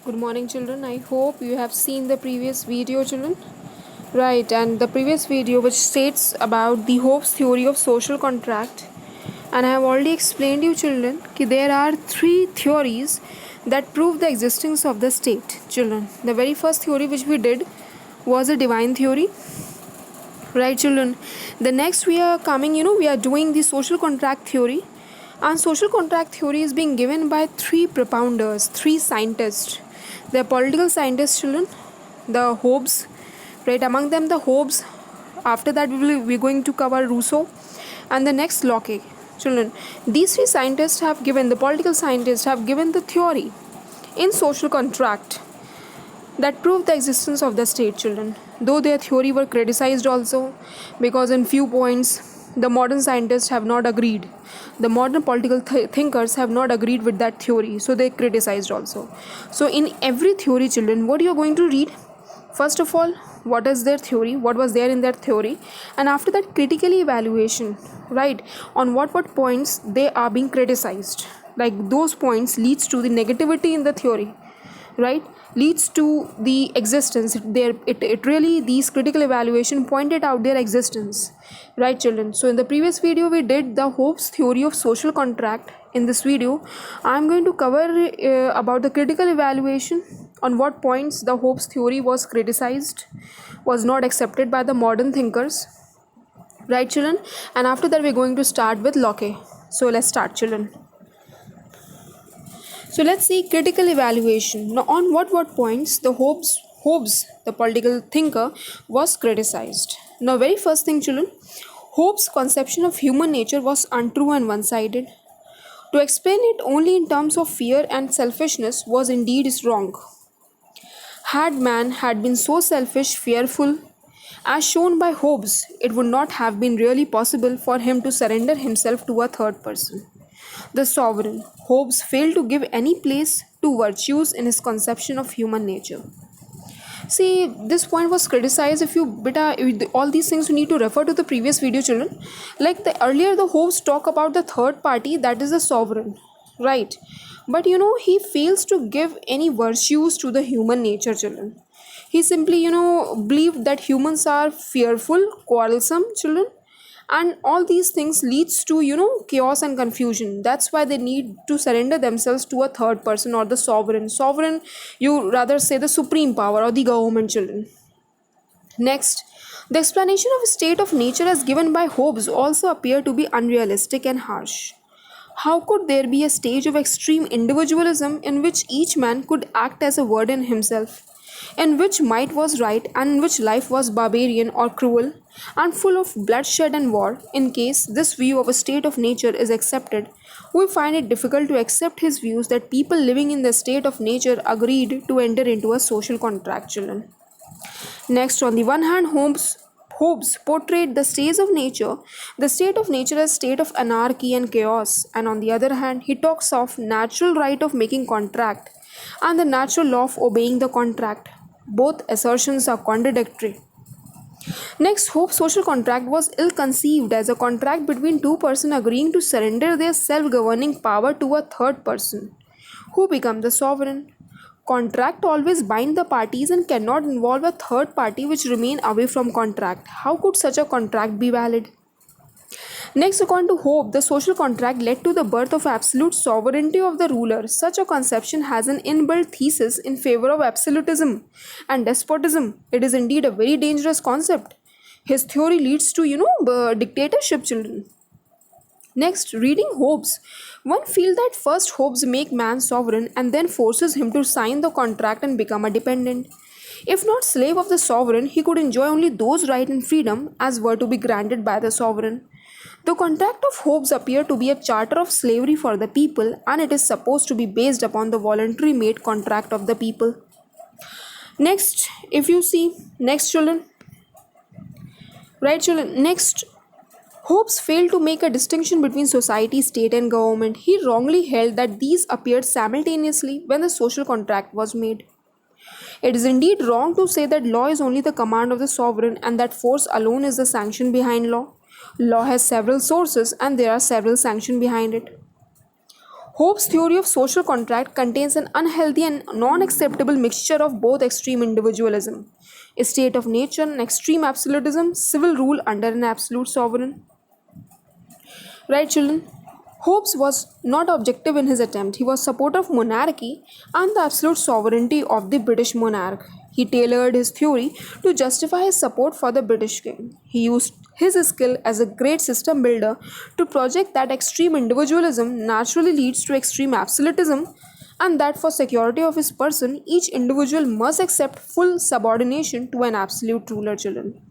Good morning, children. I hope you have seen the previous video, children. Right, and the previous video which states about the Hobbes theory of social contract. And I have already explained you, children, that there are three theories that prove the existence of the state, children. The very first theory which we did was a divine theory. Right, children. The next we are coming, we are doing the social contract theory. And social contract theory is being given by three propounders, three scientists. They are political scientists, children. The Hobbes, right? Among them, the Hobbes. After that, we're going to cover Rousseau, and the next Locke, children. These three scientists have given, the political scientists have given the theory in social contract that proved the existence of the state, children. Though their theory were criticized also, because in few points the modern scientists have not agreed. The modern political thinkers have not agreed with that theory, so they criticized also. So in every theory, children, what you are going to read? First of all, what is their theory, what was there in their theory, and after that critical evaluation, right, on what points they are being criticized, like those points leads to the negativity in the theory, right, leads to the existence there. It really, these critical evaluation pointed out their existence, right, children. So in the previous video we did the Hobbes theory of social contract. In this video I am going to cover about the critical evaluation, on what points the Hobbes theory was criticized, was not accepted by the modern thinkers, right, children. And after that we're going to start with Locke. So let's start, children. So let's see critical evaluation. Now, on what points the Hobbes, the political thinker, was criticized. Now, very first thing, children, Hobbes' conception of human nature was untrue and one-sided. To explain it only in terms of fear and selfishness was indeed wrong. Had man had been so selfish, fearful, as shown by Hobbes, it would not have been really possible for him to surrender himself to a third person, the sovereign. Hobbes failed to give any place to virtues in his conception of human nature. See, this point was criticized. If you all these things you need to refer to the previous video, children. Like earlier the Hobbes talk about the third party, that is the sovereign, right? But he fails to give any virtues to the human nature, children. He simply believed that humans are fearful, quarrelsome, children, and all these things leads to chaos and confusion. That's why they need to surrender themselves to a third person, or the sovereign, you rather say the supreme power, or the government, children. Next, the explanation of a state of nature as given by Hobbes also appear to be unrealistic and harsh. How could there be a stage of extreme individualism in which each man could act as a warden himself, in which might was right and in which life was barbarian or cruel and full of bloodshed and war? In case this view of a state of nature is accepted, we find it difficult to accept his views that people living in the state of nature agreed to enter into a social contract, children. Next, on the one hand, Hobbes portrayed the state of nature as state of anarchy and chaos, and on the other hand, he talks of natural right of making contract and the natural law of obeying the contract. Both assertions are contradictory. Next, Hobbes' social contract was ill-conceived as a contract between two persons agreeing to surrender their self-governing power to a third person, who become the sovereign. Contract always bind the parties and cannot involve a third party which remain away from contract. How could such a contract be valid? Next, according to Hobbes, the social contract led to the birth of absolute sovereignty of the ruler. Such a conception has an inbuilt thesis in favor of absolutism and despotism. It is indeed a very dangerous concept. His theory leads to, dictatorship, children. Next, reading Hobbes, one feels that first Hobbes make man sovereign and then forces him to sign the contract and become a dependent. If not slave of the sovereign, he could enjoy only those rights and freedom as were to be granted by the sovereign. The contract of Hobbes appeared to be a charter of slavery for the people, and it is supposed to be based upon the voluntary made contract of the people. Next, if you see, next, children, right, children, next, Hobbes failed to make a distinction between society, state, and government. He wrongly held that these appeared simultaneously when the social contract was made. It is indeed wrong to say that law is only the command of the sovereign and that force alone is the sanction behind law. Law has several sources and there are several sanctions behind it. Hobbes' theory of social contract contains an unhealthy and non-acceptable mixture of both extreme individualism, a state of nature, and extreme absolutism, civil rule under an absolute sovereign. Right, children? Hobbes was not objective in his attempt. He was supporter of monarchy and the absolute sovereignty of the British monarch. He tailored his theory to justify his support for the British king. He used his skill as a great system builder to project that extreme individualism naturally leads to extreme absolutism and that for security of his person, each individual must accept full subordination to an absolute ruler, children.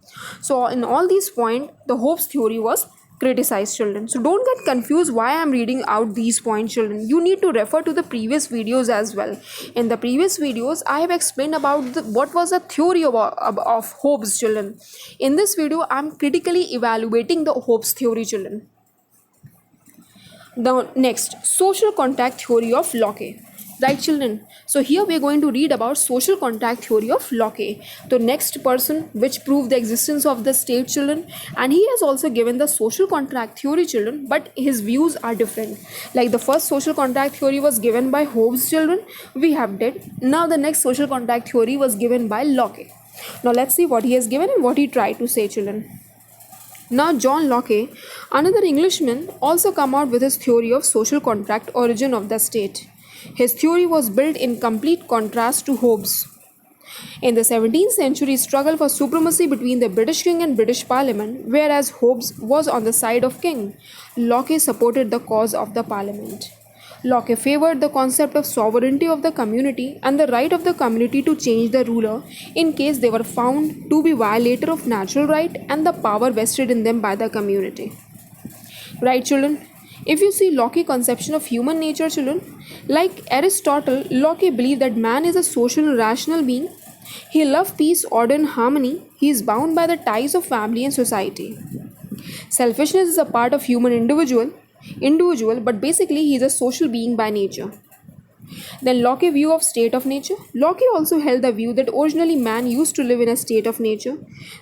So, in all these points, the Hobbes theory was criticized, children. So don't get confused why I'm reading out these points, children. You need to refer to the previous videos as well. In the previous videos I have explained about what was the theory of Hobbes, children. In this video I'm critically evaluating the Hobbes theory, children. The next, social contract theory of Locke. Right, children? So here we are going to read about social contract theory of Locke, the next person which proved the existence of the state, children, and he has also given the social contract theory, children, but his views are different. Like the first social contract theory was given by Hobbes, children, we have did. Now the next social contract theory was given by Locke. Now let's see what he has given and what he tried to say, children. Now John Locke, another Englishman, also come out with his theory of social contract origin of the state. His theory was built in complete contrast to Hobbes. In the 17th century struggle for supremacy between the British king and British parliament, whereas Hobbes was on the side of king, Locke supported the cause of the parliament. Locke favored the concept of sovereignty of the community and the right of the community to change the ruler in case they were found to be violator of natural right and the power vested in them by the community. Right, children? If you see Locke's conception of human nature, children, like Aristotle, Locke believed that man is a social and rational being. He loves peace, order, and harmony. He is bound by the ties of family and society. Selfishness is a part of human individual, but basically he is a social being by nature. Then Locke's view of state of nature. Locke also held the view that originally man used to live in a state of nature.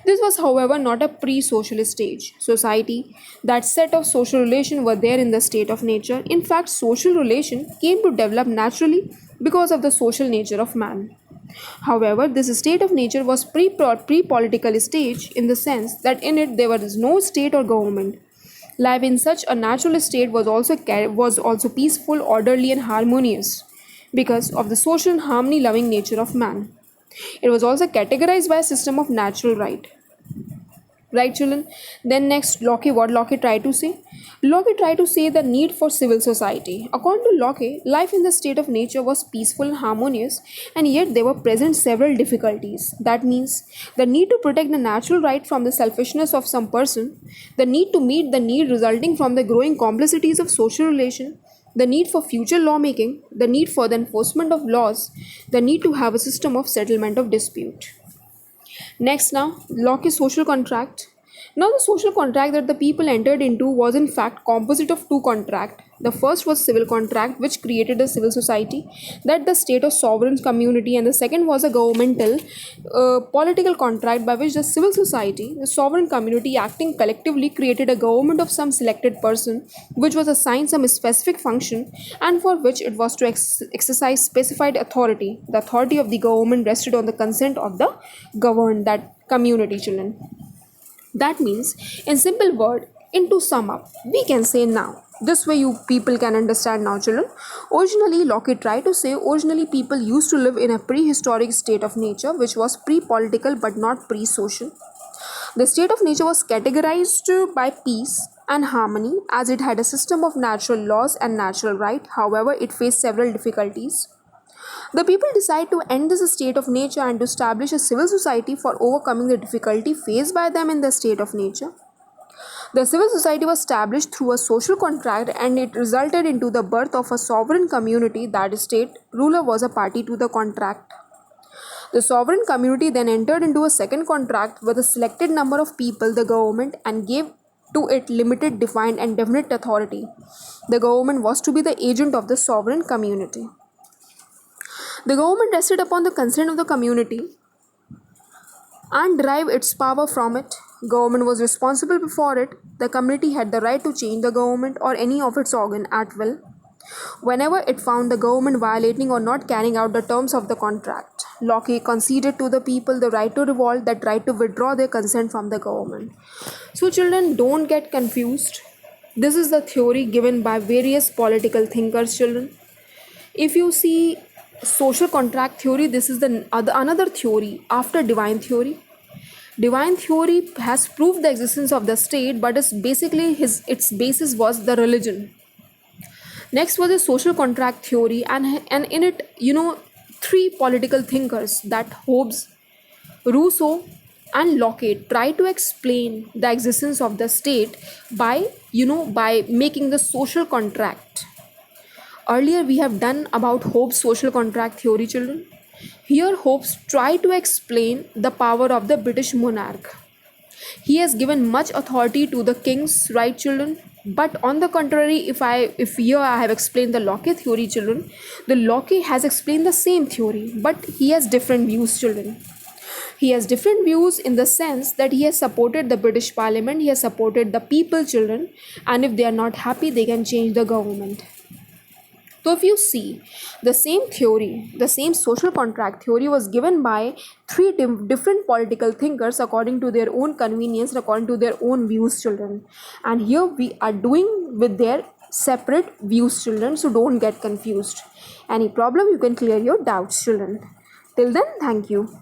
This was, however, not a pre-socialist stage. Society, that set of social relations were there in the state of nature. In fact, social relation came to develop naturally because of the social nature of man. However, this state of nature was pre-political stage in the sense that in it there was no state or government. Life in such a natural state was also peaceful, orderly, and harmonious because of the social and harmony loving nature of man. It was also categorized by a system of natural right. Right, children? Then next, what Locke tried to say? Locke tried to say the need for civil society. According to Locke, life in the state of nature was peaceful and harmonious, and yet there were present several difficulties. That means the need to protect the natural right from the selfishness of some person, the need to meet the need resulting from the growing complexities of social relation, the need for future lawmaking, the need for the enforcement of laws, the need to have a system of settlement of dispute. Next, now, Locke's social contract. Now, the social contract that the people entered into was in fact composite of two contracts. The first was civil contract, which created a civil society, that the state of sovereign community, and the second was a governmental political contract by which the civil society, the sovereign community acting collectively, created a government of some selected person, which was assigned some specific function, and for which it was to exercise specified authority. The authority of the government rested on the consent of the governed, that community, children. That means, in simple word, and to sum up, we can say now. This way you people can understand now, children. Originally, Locke tried to say originally people used to live in a prehistoric state of nature which was pre-political but not pre-social. The state of nature was categorized by peace and harmony as it had a system of natural laws and natural right. However, it faced several difficulties. The people decided to end this state of nature and to establish a civil society for overcoming the difficulty faced by them in the state of nature. The civil society was established through a social contract and it resulted into the birth of a sovereign community. That state ruler was a party to the contract. The sovereign community then entered into a second contract with a selected number of people, the government, and gave to it limited, defined, and definite authority. The government was to be the agent of the sovereign community. The government rested upon the consent of the community and derived its power from it. Government was responsible before it. The community had the right to change the government or any of its organ at will. whenever it found the government violating or not carrying out the terms of the contract. Locke conceded to the people the right to revolt, that right to withdraw their consent from the government. So, children, don't get confused. This is the theory given by various political thinkers, children. If you see social contract theory, this is the another theory after divine theory. Divine theory has proved the existence of the state, but its basis was the religion. Next was the social contract theory, and in it, three political thinkers, that Hobbes, Rousseau, and Locke, try to explain the existence of the state by making the social contract. Earlier we have done about Hobbes' social contract theory, children. Here Hobbes try to explain the power of the British monarch. He has given much authority to the kings, right, children? But on the contrary, if here I have explained the Locke theory, children, the Locke has explained the same theory, but he has different views, children. He has different views in the sense that he has supported the British Parliament, he has supported the people, children, and if they are not happy, they can change the government. So, if you see, the same theory, the same social contract theory was given by three different political thinkers according to their own convenience, according to their own views, children. And here we are doing with their separate views, children. So, don't get confused. Any problem, you can clear your doubts, children. Till then, thank you.